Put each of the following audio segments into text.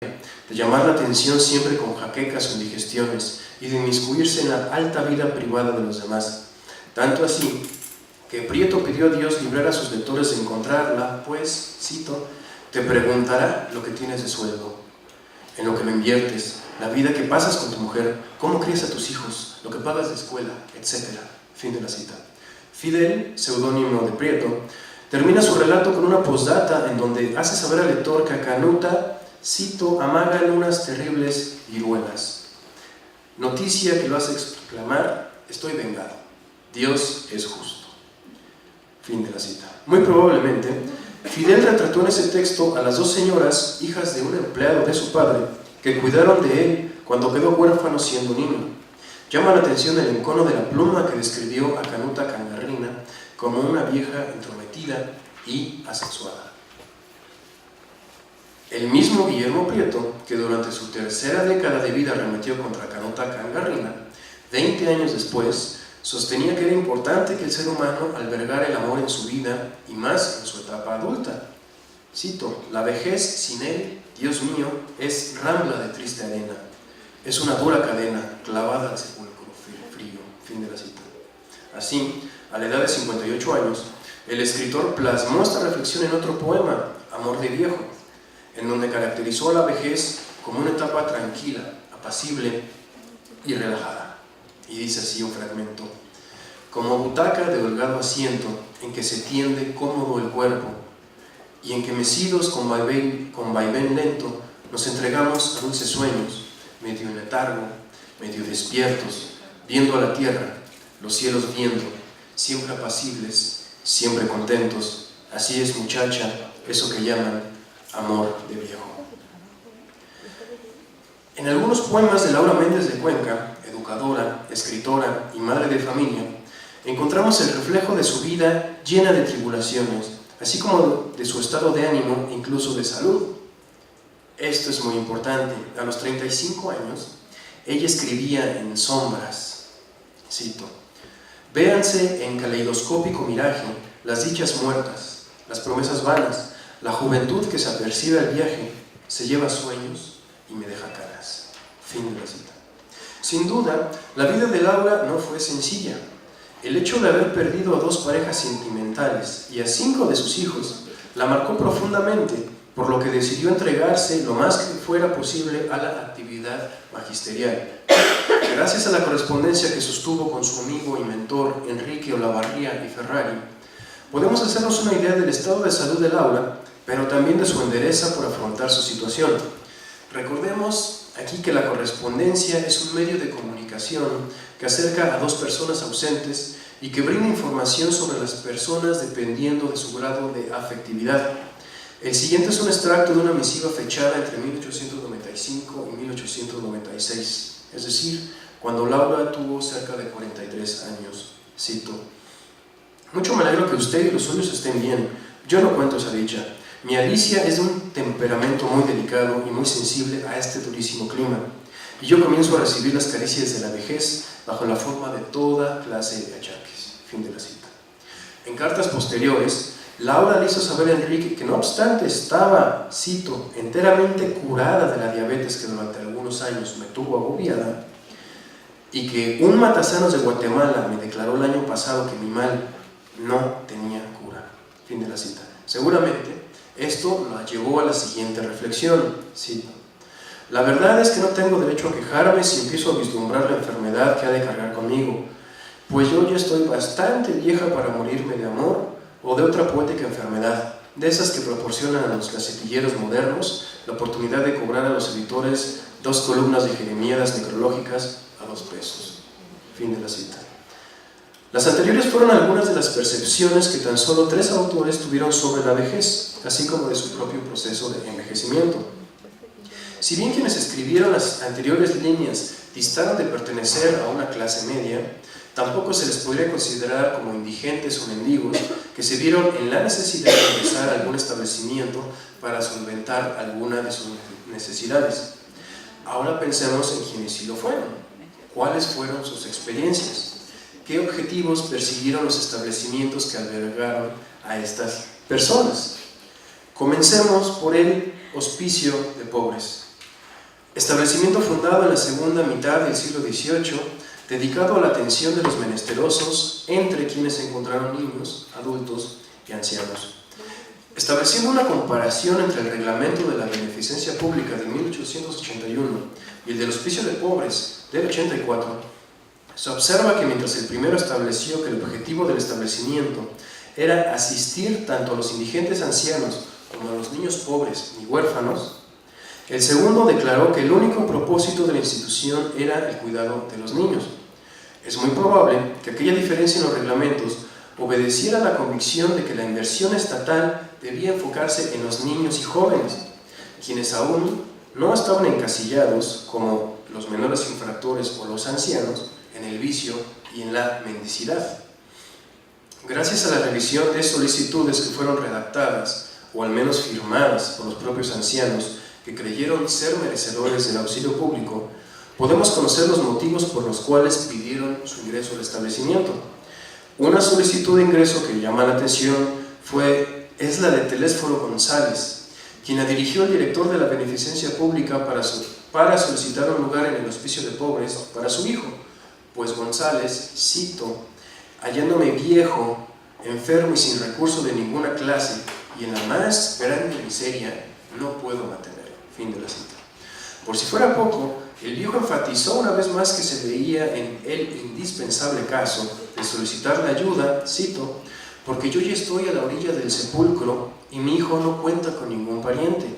de llamar la atención siempre con jaquecas o indigestiones y de inmiscuirse en la alta vida privada de los demás. Tanto así que Prieto pidió a Dios librar a sus lectores de encontrarla, pues, cito, te preguntará lo que tienes de sueldo, en lo que lo inviertes, la vida que pasas con tu mujer, cómo crías a tus hijos, lo que pagas de escuela, etc. Fin de la cita. Fidel, seudónimo de Prieto, termina su relato con una postdata en donde hace saber al lector que a Canuta, cito, amagan unas terribles viruelas. Noticia que lo hace exclamar, estoy vengado, Dios es justo. Fin de la cita. Muy probablemente, Fidel retrató en ese texto a las dos señoras, hijas de un empleado de su padre, que cuidaron de él cuando quedó huérfano siendo niño. Llama la atención el encono de la pluma que describió a Canuta Cangarrina como una vieja entrometida y asexuada. El mismo Guillermo Prieto, que durante su tercera década de vida arremetió contra Canuta Cangarrina, 20 años después, sostenía que era importante que el ser humano albergara el amor en su vida y más en su etapa adulta. Cito, la vejez sin él, Dios mío, es rambla de triste arena, es una dura cadena clavada al sepulcro frío. Fin de la cita. Así, a la edad de 58 años, el escritor plasmó esta reflexión en otro poema, Amor de viejo, en donde caracterizó a la vejez como una etapa tranquila, apacible y relajada. Y dice así un fragmento: como butaca de holgado asiento en que se tiende cómodo el cuerpo y en que mecidos con vaivén lento nos entregamos a dulces sueños, medio en letargo, medio despiertos, viendo a la tierra, los cielos viendo, siempre apacibles, siempre contentos. Así es, muchacha, eso que llaman amor de viejo. En algunos poemas de Laura Méndez de Cuenca, educadora, escritora y madre de familia, encontramos el reflejo de su vida llena de tribulaciones, así como de su estado de ánimo e incluso de salud. Esto es muy importante. A los 35 años, ella escribía en Sombras, cito, véanse en caleidoscópico miraje las dichas muertas, las promesas vanas, la juventud que se apercibe al viaje, se lleva sueños y me deja caras. Fin de la cita. Sin duda, la vida de Laura no fue sencilla. El hecho de haber perdido a 2 parejas sentimentales y a 5 de sus hijos la marcó profundamente, por lo que decidió entregarse lo más que fuera posible a la actividad magisterial. Gracias a la correspondencia que sostuvo con su amigo y mentor Enrique Olavarría y Ferrari, podemos hacernos una idea del estado de salud de Laura, pero también de su entereza por afrontar su situación. Recordemos aquí que la correspondencia es un medio de comunicación que acerca a 2 personas ausentes y que brinda información sobre las personas dependiendo de su grado de afectividad. El siguiente es un extracto de una misiva fechada entre 1895 y 1896, es decir, cuando Laura tuvo cerca de 43 años. Cito, mucho me alegro que usted y los suyos estén bien. Yo no cuento esa dicha. Mi Alicia es de un temperamento muy delicado y muy sensible a este durísimo clima, y yo comienzo a recibir las caricias de la vejez bajo la forma de toda clase de achaques. Fin de la cita. En cartas posteriores, Laura le hizo saber a Enrique que no obstante estaba, cito, enteramente curada de la diabetes que durante algunos años me tuvo agobiada, y que un matasanos de Guatemala me declaró el año pasado que mi mal no tenía cura. Fin de la cita. Seguramente esto la llevó a la siguiente reflexión, cito, la verdad es que no tengo derecho a quejarme si empiezo a vislumbrar la enfermedad que ha de cargar conmigo, pues yo ya estoy bastante vieja para morirme de amor o de otra poética enfermedad, de esas que proporcionan a los gacetilleros modernos la oportunidad de cobrar a los editores 2 columnas de jeremiadas necrológicas a 2 pesos. Fin de la cita. Las anteriores fueron algunas de las percepciones que tan solo 3 autores tuvieron sobre la vejez, así como de su propio proceso de envejecimiento. Si bien quienes escribieron las anteriores líneas distaron de pertenecer a una clase media, tampoco se les podría considerar como indigentes o mendigos que se vieron en la necesidad de ingresar a algún establecimiento para solventar alguna de sus necesidades. Ahora pensemos en quienes sí lo fueron. ¿Cuáles fueron sus experiencias? ¿Qué objetivos persiguieron los establecimientos que albergaron a estas personas? Comencemos por el hospicio de pobres. Establecimiento fundado en la segunda mitad del siglo XVIII, dedicado a la atención de los menesterosos, entre quienes se encontraron niños, adultos y ancianos. Estableciendo una comparación entre el reglamento de la beneficencia pública de 1881 y el del hospicio de pobres del 84, se observa que mientras el primero estableció que el objetivo del establecimiento era asistir tanto a los indigentes ancianos como a los niños pobres y huérfanos, el segundo declaró que el único propósito de la institución era el cuidado de los niños. Es muy probable que aquella diferencia en los reglamentos obedeciera a la convicción de que la inversión estatal debía enfocarse en los niños y jóvenes, quienes aún no estaban encasillados como los menores infractores o los ancianos en el vicio y en la mendicidad. Gracias a la revisión de solicitudes que fueron redactadas, o al menos firmadas por los propios ancianos que creyeron ser merecedores del auxilio público, podemos conocer los motivos por los cuales pidieron su ingreso al establecimiento. Una solicitud de ingreso que llama la atención es la de Telésforo González, quien la dirigió el director de la beneficencia pública para solicitar un lugar en el hospicio de pobres para su hijo, pues González, cito, hallándome viejo, enfermo y sin recurso de ninguna clase y en la más grande miseria, no puedo mantenerlo. Fin de la cita. Por si fuera poco, el viejo enfatizó una vez más que se veía en el indispensable caso de solicitar la ayuda, cito, porque yo ya estoy a la orilla del sepulcro y mi hijo no cuenta con ningún pariente,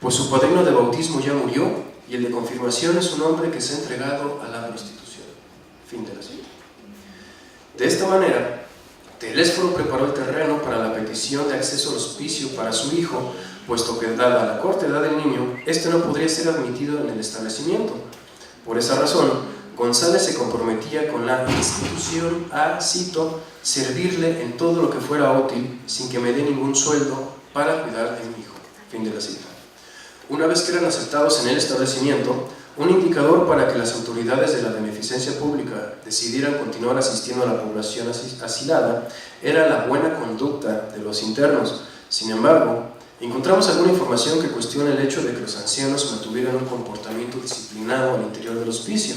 pues su padrino de bautismo ya murió y el de confirmación es un hombre que se ha entregado a la prostitución. Fin de la cita. De esta manera, Telésforo preparó el terreno para la petición de acceso al hospicio para su hijo, puesto que dada la corta edad del niño, este no podría ser admitido en el establecimiento. Por esa razón, González se comprometía con la institución a, cito, servirle en todo lo que fuera útil, sin que me dé ningún sueldo para cuidar de mi hijo. Fin de la cita. Una vez que eran aceptados en el establecimiento, un indicador para que las autoridades de la beneficencia pública decidieran continuar asistiendo a la población asilada era la buena conducta de los internos. Sin embargo, encontramos alguna información que cuestiona el hecho de que los ancianos mantuvieran un comportamiento disciplinado al interior del hospicio,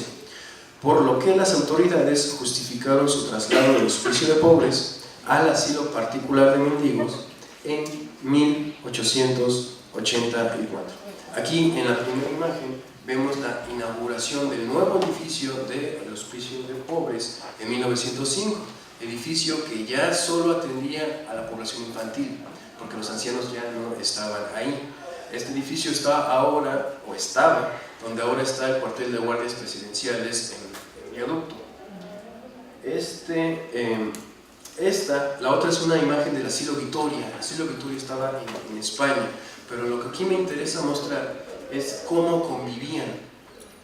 por lo que las autoridades justificaron su traslado del hospicio de pobres al asilo particular de mendigos en 1884. Aquí en la primera imagen vemos la inauguración del nuevo edificio del hospicio de pobres en 1905, edificio que ya solo atendía a la población infantil, porque los ancianos ya no estaban ahí. Este edificio está ahora, o estaba, donde ahora está el cuartel de guardias presidenciales en Viaducto. La otra es una imagen del asilo Vitoria. El asilo Vitoria estaba en España, pero lo que aquí me interesa mostrar es cómo convivían,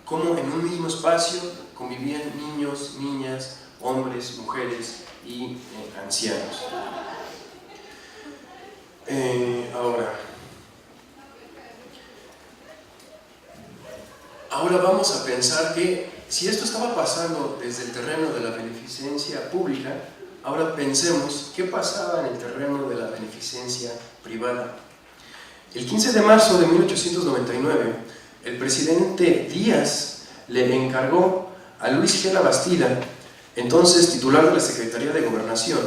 cómo en un mismo espacio convivían niños, niñas, hombres, mujeres y ancianos. Ahora vamos a pensar que si esto estaba pasando desde el terreno de la beneficencia pública, ahora pensemos qué pasaba en el terreno de la beneficencia privada. El 15 de marzo de 1899, el presidente Díaz le encargó a Luis G. Labastida, entonces titular de la Secretaría de Gobernación,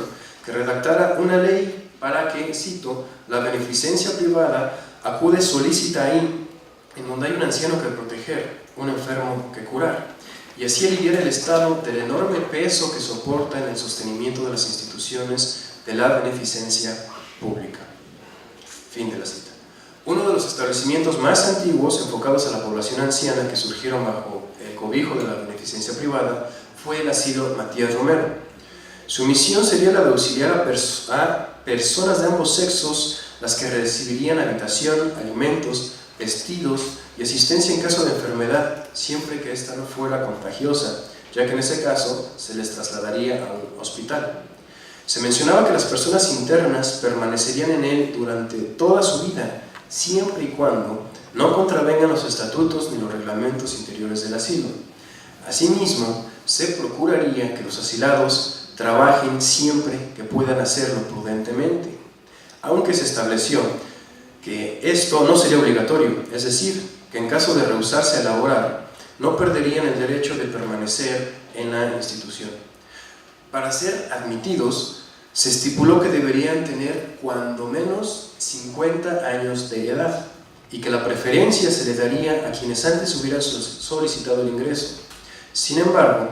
que redactara una ley para que, cito, la beneficencia privada acude solícita ahí, en donde hay un anciano que proteger, un enfermo que curar, y así aliviar el Estado del enorme peso que soporta en el sostenimiento de las instituciones de la beneficencia pública. Fin de la cita. Uno de los establecimientos más antiguos enfocados a la población anciana que surgieron bajo el cobijo de la beneficencia privada fue el asilo Matías Romero. Su misión sería la de auxiliar a personas de ambos sexos, las que recibirían habitación, alimentos, vestidos y asistencia en caso de enfermedad, siempre que ésta no fuera contagiosa, ya que en ese caso se les trasladaría a un hospital. Se mencionaba que las personas internas permanecerían en él durante toda su vida, siempre y cuando no contravengan los estatutos ni los reglamentos interiores del asilo. Asimismo, se procuraría que los asilados trabajen siempre que puedan hacerlo prudentemente, aunque se estableció que esto no sería obligatorio, es decir, que en caso de rehusarse a laborar, no perderían el derecho de permanecer en la institución. Para ser admitidos, se estipuló que deberían tener cuando menos 50 años de edad y que la preferencia se le daría a quienes antes hubieran solicitado el ingreso. Sin embargo,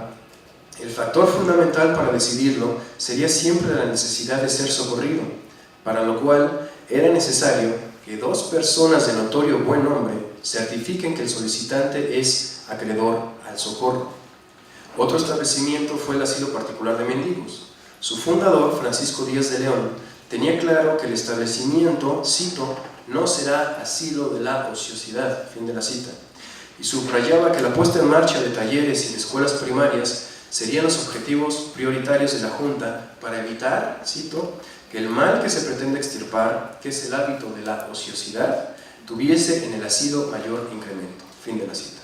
el factor fundamental para decidirlo sería siempre la necesidad de ser socorrido, para lo cual era necesario que 2 personas de notorio buen nombre certifiquen que el solicitante es acreedor al socorro. Otro establecimiento fue el asilo particular de mendigos. Su fundador, Francisco Díaz de León, tenía claro que el establecimiento, cito, no será asilo de la ociosidad, fin de la cita, y subrayaba que la puesta en marcha de talleres y de escuelas primarias serían los objetivos prioritarios de la Junta para evitar, cito, que el mal que se pretende extirpar, que es el hábito de la ociosidad, tuviese en el asilo mayor incremento, fin de la cita.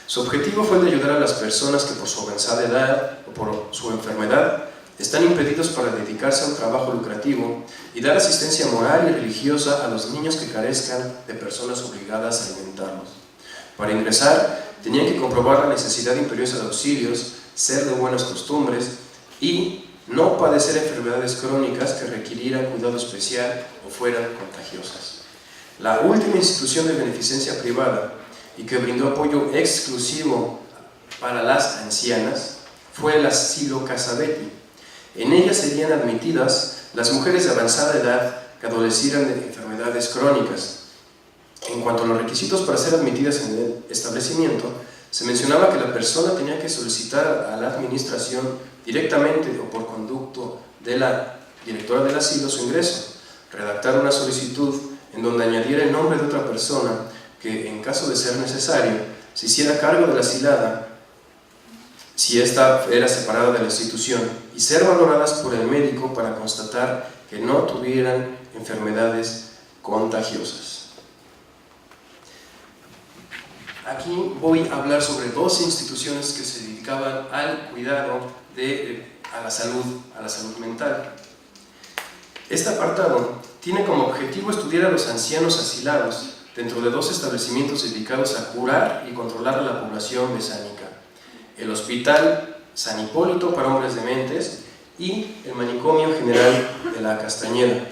Su objetivo fue el de ayudar a las personas que por su avanzada edad o por su enfermedad están impedidos para dedicarse a un trabajo lucrativo y dar asistencia moral y religiosa a los niños que carezcan de personas obligadas a alimentarlos. Para ingresar, tenían que comprobar la necesidad imperiosa de auxilios, ser de buenas costumbres y no padecer enfermedades crónicas que requirieran cuidado especial o fueran contagiosas. La última institución de beneficencia privada y que brindó apoyo exclusivo para las ancianas fue el asilo Casabetti. En ella serían admitidas las mujeres de avanzada edad que adolecieran de enfermedades crónicas. En cuanto a los requisitos para ser admitidas en el establecimiento, se mencionaba que la persona tenía que solicitar a la administración directamente o por conducto de la directora del asilo su ingreso, redactar una solicitud en donde añadiera el nombre de otra persona que, en caso de ser necesario, se hiciera cargo de la asilada si ésta era separada de la institución y ser valoradas por el médico para constatar que no tuvieran enfermedades contagiosas. Aquí voy a hablar sobre 2 instituciones que se dedicaban al cuidado a la salud mental. Este apartado tiene como objetivo estudiar a los ancianos asilados dentro de 2 establecimientos dedicados a curar y controlar a la población besánica: el Hospital San Hipólito para hombres dementes y el Manicomio General de la Castañeda.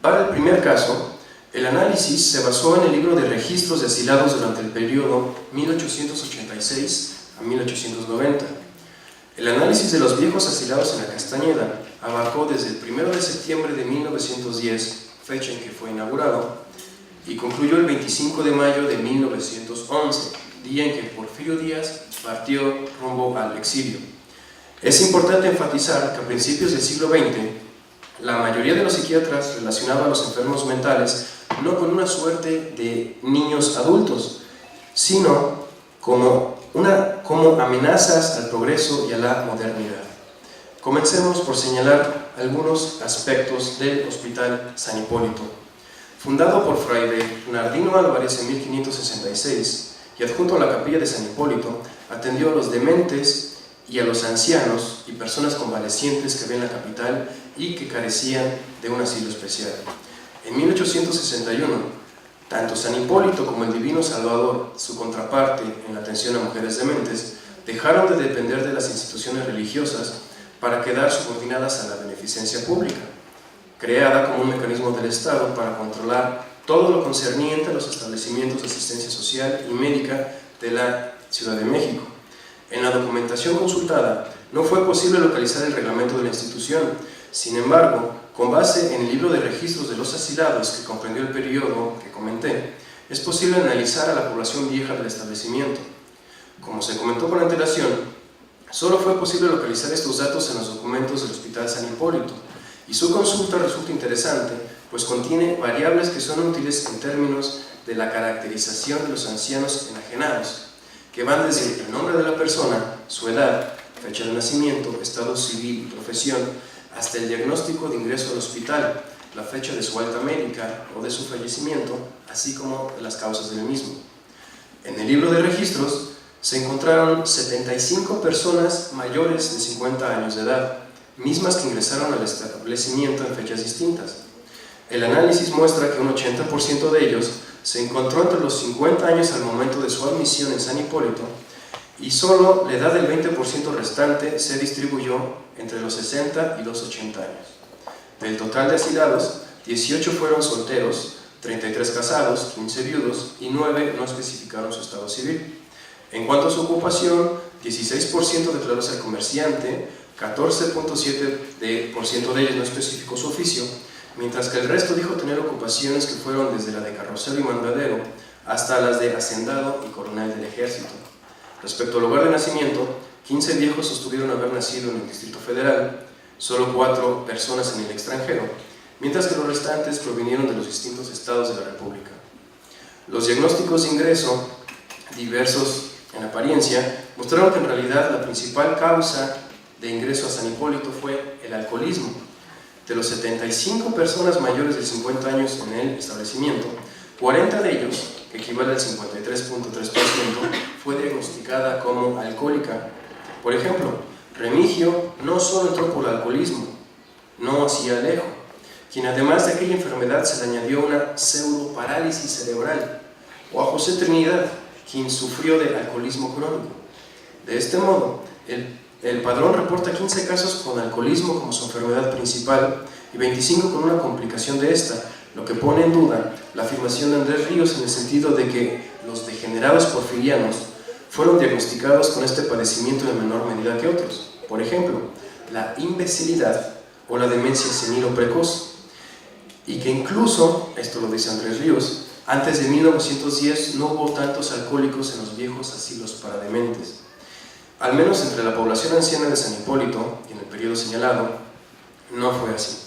Para el primer caso, el análisis se basó en el libro de registros de asilados durante el periodo 1886 a 1890. El análisis de los viejos asilados en la Castañeda abarcó desde el 1 de septiembre de 1910, fecha en que fue inaugurado, y concluyó el 25 de mayo de 1911, día en que Porfirio Díaz partió rumbo al exilio. Es importante enfatizar que a principios del siglo XX, la mayoría de los psiquiatras relacionaban a los enfermos mentales no con una suerte de niños adultos, sino como amenazas al progreso y a la modernidad. Comencemos por señalar algunos aspectos del Hospital San Hipólito. Fundado por Fray Bernardino Álvarez en 1566 y adjunto a la capilla de San Hipólito, atendió a los dementes y a los ancianos y personas convalecientes que había en la capital y que carecían de un asilo especial. En 1861, tanto San Hipólito como el Divino Salvador, su contraparte en la atención a mujeres dementes, dejaron de depender de las instituciones religiosas para quedar subordinadas a la beneficencia pública, creada como un mecanismo del Estado para controlar todo lo concerniente a los establecimientos de asistencia social y médica de la Ciudad de México. En la documentación consultada no fue posible localizar el reglamento de la institución. Sin embargo, con base en el libro de registros de los asilados, que comprendió el periodo que comenté, es posible analizar a la población vieja del establecimiento. Como se comentó con antelación, solo fue posible localizar estos datos en los documentos del Hospital San Hipólito, y su consulta resulta interesante, pues contiene variables que son útiles en términos de la caracterización de los ancianos enajenados, que van desde el nombre de la persona, su edad, fecha de nacimiento, estado civil y profesión, hasta el diagnóstico de ingreso al hospital, la fecha de su alta médica o de su fallecimiento, así como de las causas del mismo. En el libro de registros se encontraron 75 personas mayores de 50 años de edad, mismas que ingresaron al establecimiento en fechas distintas. El análisis muestra que un 80% de ellos se encontró entre los 50 años al momento de su admisión en San Hipólito y solo la edad del 20% restante se distribuyó entre los 60 y los 80 años. Del total de asilados, 18 fueron solteros, 33 casados, 15 viudos y 9 no especificaron su estado civil. En cuanto a su ocupación, 16% declaró ser comerciante, 14.7% de ellos no especificó su oficio, mientras que el resto dijo tener ocupaciones que fueron desde la de carrocero y mandadero hasta las de hacendado y coronel del ejército. Respecto al lugar de nacimiento, 15 viejos sostuvieron haber nacido en el Distrito Federal, solo 4 personas en el extranjero, mientras que los restantes provinieron de los distintos estados de la República. Los diagnósticos de ingreso, diversos en apariencia, mostraron que en realidad la principal causa de ingreso a San Hipólito fue el alcoholismo. De los 75 personas mayores de 50 años en el establecimiento, 40 de ellos, que equivale al 53.3%, fue diagnosticada como alcohólica. Por ejemplo, Remigio no solo entró por el alcoholismo, no hacía Alejo, quien además de aquella enfermedad se le añadió una pseudoparálisis cerebral, o a José Trinidad, quien sufrió de alcoholismo crónico. De este modo, el padrón reporta 15 casos con alcoholismo como su enfermedad principal y 25 con una complicación de esta, lo que pone en duda la afirmación de Andrés Ríos en el sentido de que los degenerados porfirianos fueron diagnosticados con este padecimiento en menor medida que otros. Por ejemplo, la imbecilidad o la demencia senil o precoz, y que incluso, esto lo dice Andrés Ríos, antes de 1910 no hubo tantos alcohólicos en los viejos asilos para dementes. Al menos entre la población anciana de San Hipólito, y en el periodo señalado, no fue así.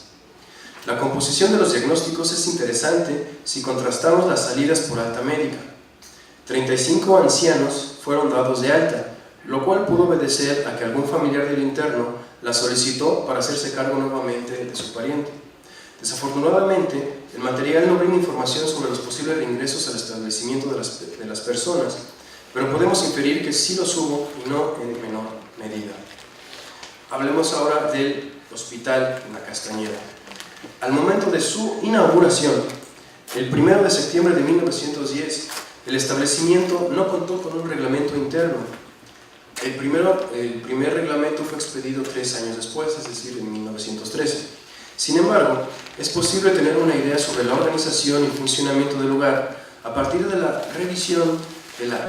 La composición de los diagnósticos es interesante si contrastamos las salidas por alta médica. 35 ancianos fueron dados de alta, lo cual pudo obedecer a que algún familiar del interno la solicitó para hacerse cargo nuevamente de su pariente. Desafortunadamente, el material no brinda información sobre los posibles reingresos al establecimiento de las personas, pero podemos inferir que sí los hubo y no en menor medida. Hablemos ahora del hospital en la Castañeda. Al momento de su inauguración, el 1 de septiembre de 1910, el establecimiento no contó con un reglamento interno. El primer reglamento fue expedido 3 años después, es decir, en 1913. Sin embargo, es posible tener una idea sobre la organización y funcionamiento del lugar a partir de la revisión de la